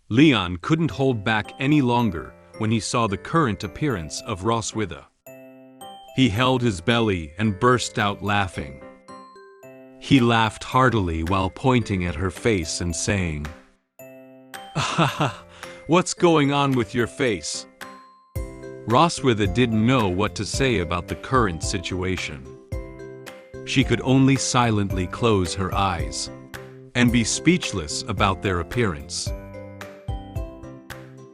Leon couldn't hold back any longer when he saw the current appearance of Roswitha. He held his belly and burst out laughing. He laughed heartily while pointing at her face and saying, "Ah, what's going on with your face?" Roswitha didn't know what to say about the current situation. She could only silently close her eyes and be speechless about their appearance.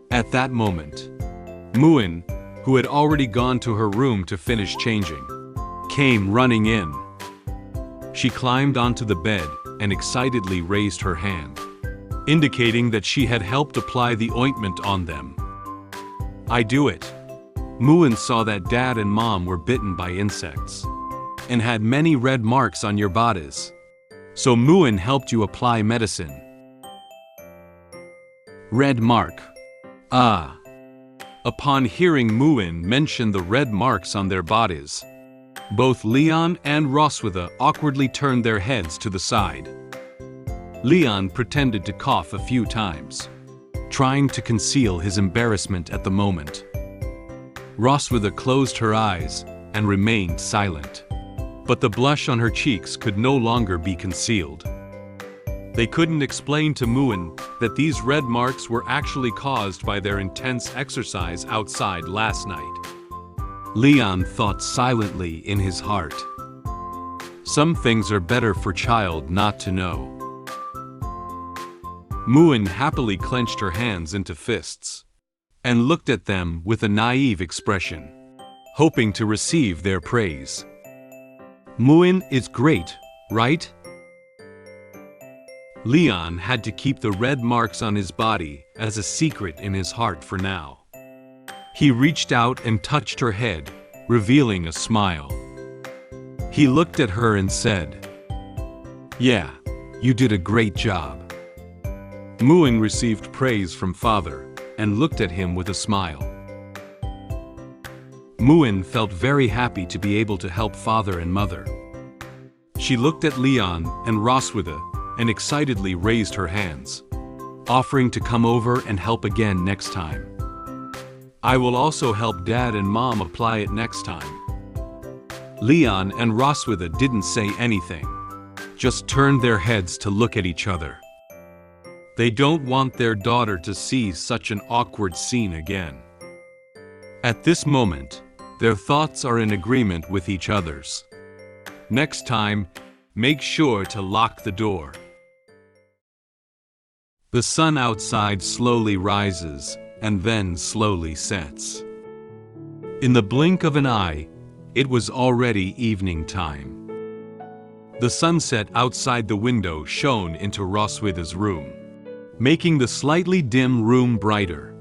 At that moment, Muen, who had already gone to her room to finish changing, came running in. She climbed onto the bed and excitedly raised her hand, indicating that she had helped apply the ointment on them. "I do it." Muen saw that Dad and Mom were bitten by insects and had many red marks on your bodies. So Muen helped you apply medicine. Red mark. Ah. Upon hearing Muen mention the red marks on their bodies, both Leon and Roswitha awkwardly turned their heads to the side. Leon pretended to cough a few times, trying to conceal his embarrassment at the moment. Roswitha closed her eyes and remained silent, but the blush on her cheeks could no longer be concealed. They couldn't explain to Muen that these red marks were actually caused by their intense exercise outside last night. Leon thought silently in his heart. Some things are better for child not to know. Muen happily clenched her hands into fists and looked at them with a naive expression, hoping to receive their praise. "Muen is great, right?" Leon had to keep the red marks on his body as a secret in his heart for now. He reached out and touched her head, revealing a smile. He looked at her and said, "Yeah, you did a great job." Muen received praise from Father and looked at him with a smile. Muen felt very happy to be able to help Father and Mother. She looked at Leon and Roswitha and excitedly raised her hands, offering to come over and help again next time. "I will also help Dad and Mom apply it next time." Leon and Roswitha didn't say anything, just turned their heads to look at each other. They don't want their daughter to see such an awkward scene again. At this moment, their thoughts are in agreement with each other's. Next time, make sure to lock the door. The sun outside slowly rises and then slowly sets. In the blink of an eye, it was already evening time. The sunset outside the window shone into Roswitha's room, making the slightly dim room brighter.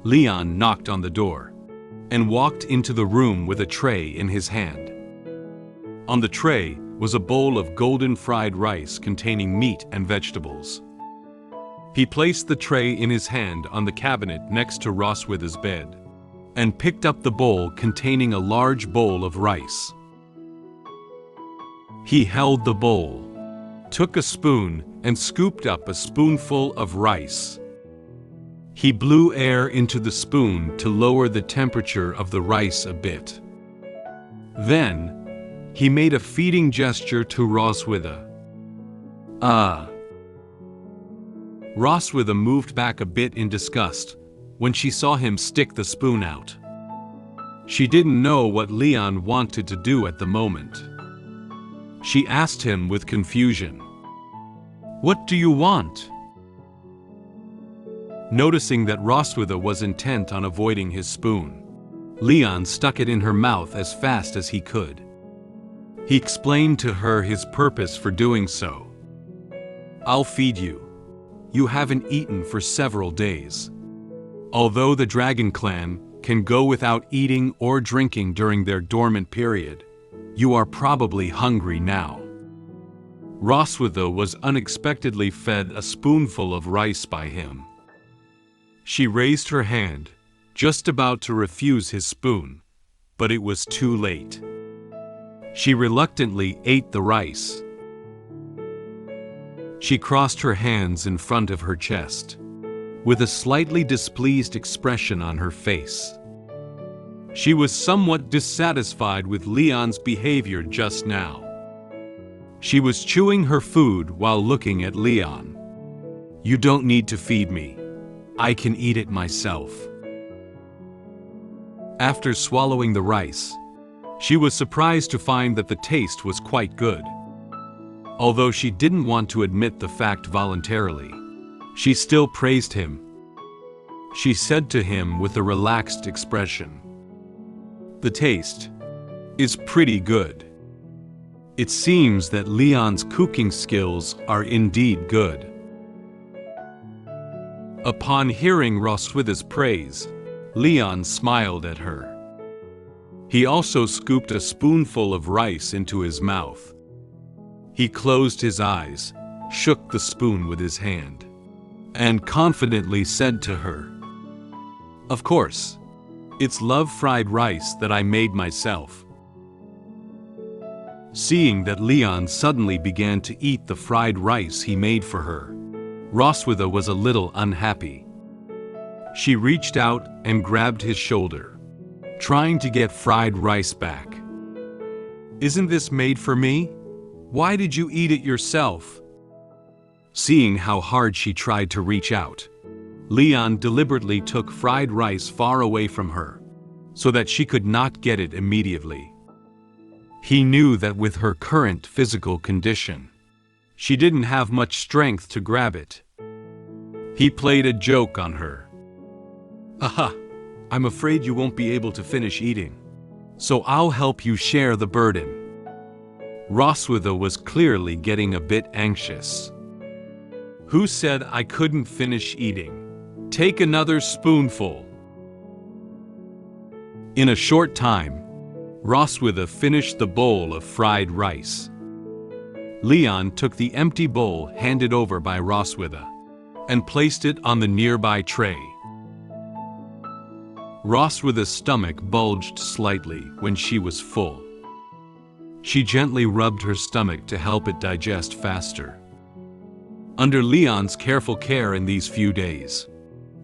Leon knocked on the door and walked into the room with a tray in his hand. On the tray was a bowl of golden fried rice containing meat and vegetables. He placed the tray in his hand on the cabinet next to Roswitha's bed and picked up the bowl containing a large bowl of rice. He held the bowl, took a spoon, and scooped up a spoonful of rice. He blew air into the spoon to lower the temperature of the rice a bit. Then, he made a feeding gesture to Roswitha. "Ah." Roswitha moved back a bit in disgust when she saw him stick the spoon out. She didn't know what Leon wanted to do at the moment. She asked him with confusion, "What do you want?" Noticing that Roswitha was intent on avoiding his spoon, Leon stuck it in her mouth as fast as he could. He explained to her his purpose for doing so. "I'll feed you. You haven't eaten for several days. Although the Dragon clan can go without eating or drinking during their dormant period, you are probably hungry now." Roswitha was unexpectedly fed a spoonful of rice by him. She raised her hand, just about to refuse his spoon, but it was too late. She reluctantly ate the rice. She crossed her hands in front of her chest, with a slightly displeased expression on her face. She was somewhat dissatisfied with Leon's behavior just now. She was chewing her food while looking at Leon. "You don't need to feed me. I can eat it myself." After swallowing the rice, she was surprised to find that the taste was quite good. Although she didn't want to admit the fact voluntarily, she still praised him. She said to him with a relaxed expression, "The taste is pretty good." It seems that Leon's cooking skills are indeed good. Upon hearing Roswitha's praise, Leon smiled at her. He also scooped a spoonful of rice into his mouth. He closed his eyes, shook the spoon with his hand, and confidently said to her, "Of course, it's love-fried rice that I made myself." Seeing that Leon suddenly began to eat the fried rice he made for her, Roswitha was a little unhappy. She reached out and grabbed his shoulder, trying to get fried rice back. "Isn't this made for me? Why did you eat it yourself?" Seeing how hard she tried to reach out, Leon deliberately took fried rice far away from her, so that she could not get it immediately. He knew that with her current physical condition, she didn't have much strength to grab it. He played a joke on her. "Aha, I'm afraid you won't be able to finish eating, so I'll help you share the burden." Roswitha was clearly getting a bit anxious. "Who said I couldn't finish eating? Take another spoonful." In a short time, Roswitha finished the bowl of fried rice. Leon took the empty bowl handed over by Roswitha and placed it on the nearby tray. Roswitha's stomach bulged slightly when she was full. She gently rubbed her stomach to help it digest faster. Under Leon's careful care in these few days,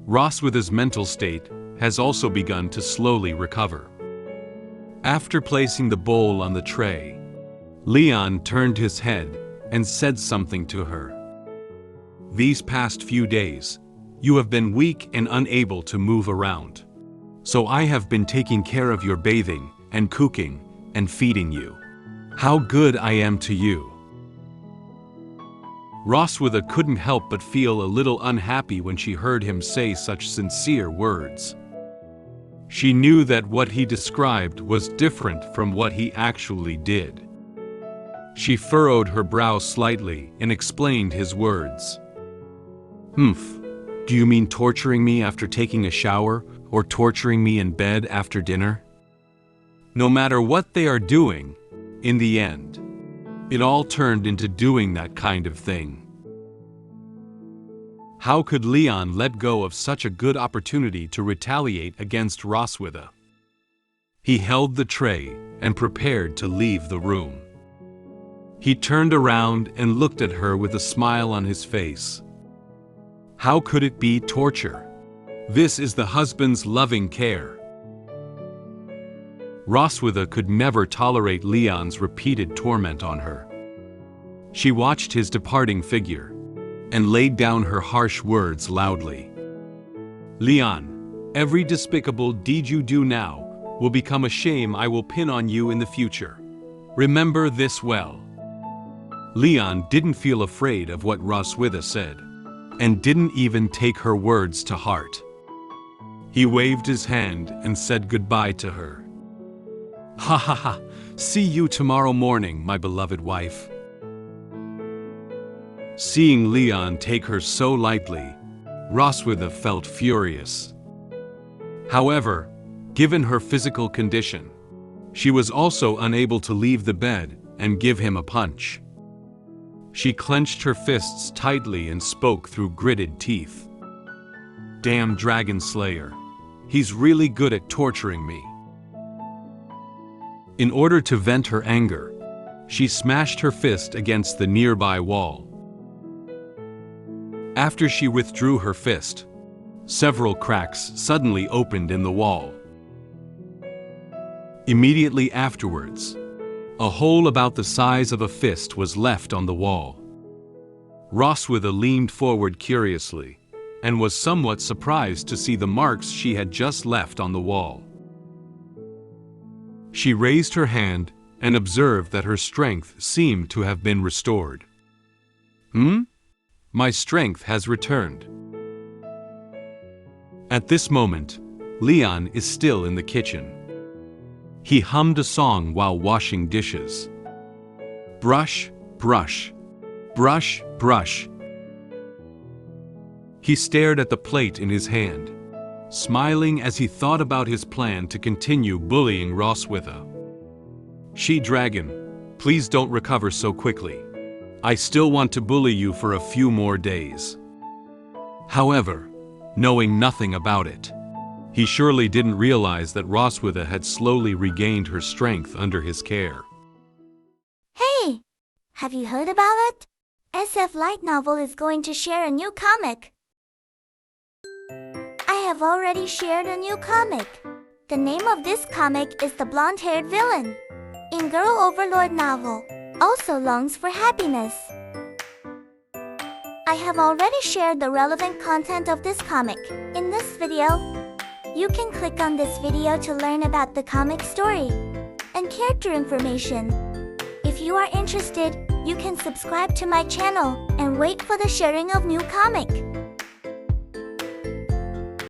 Roswitha's mental state has also begun to slowly recover. After placing the bowl on the tray, Leon turned his head and said something to her. "These past few days, you have been weak and unable to move around. So I have been taking care of your bathing and cooking and feeding you. How good I am to you." Roswitha couldn't help but feel a little unhappy when she heard him say such sincere words. She knew that what he described was different from what he actually did. She furrowed her brow slightly and explained his words. Do you mean torturing me after taking a shower or torturing me in bed after dinner?" No matter what they are doing, in the end, it all turned into doing that kind of thing. How could Leon let go of such a good opportunity to retaliate against Roswitha? He held the tray and prepared to leave the room. He turned around and looked at her with a smile on his face. How could it be torture? This is the husband's loving care. Roswitha could never tolerate Leon's repeated torment on her. She watched his departing figure and laid down her harsh words loudly. "Leon, every despicable deed you do now will become a shame I will pin on you in the future. Remember this well." Leon didn't feel afraid of what Roswitha said, and didn't even take her words to heart. He waved his hand and said goodbye to her. "Ha ha ha, see you tomorrow morning, my beloved wife." Seeing Leon take her so lightly, Roswitha felt furious. However, given her physical condition, she was also unable to leave the bed and give him a punch. She clenched her fists tightly and spoke through gritted teeth. "Damn Dragon Slayer. He's really good at torturing me." In order to vent her anger, she smashed her fist against the nearby wall. After she withdrew her fist, several cracks suddenly opened in the wall. Immediately afterwards, a hole about the size of a fist was left on the wall. Roswitha leaned forward curiously and was somewhat surprised to see the marks she had just left on the wall. She raised her hand and observed that her strength seemed to have been restored. My strength has returned. At this moment, Leon is still in the kitchen. He hummed a song while washing dishes. Brush, brush, brush, brush. He stared at the plate in his hand, smiling as he thought about his plan to continue bullying Roswitha. She-Dragon, please don't recover so quickly. I still want to bully you for a few more days. However, knowing nothing about it, he surely didn't realize that Roswitha had slowly regained her strength under his care. Hey! Have you heard about it? SF Light Novel is going to share a new comic. I have already shared a new comic. The name of this comic is The Blonde-Haired Villain. In Girl Overlord novel, also longs for happiness. I have already shared the relevant content of this comic in this video. You can click on this video to learn about the comic story and character information. If you are interested, you can subscribe to my channel and wait for the sharing of new comic.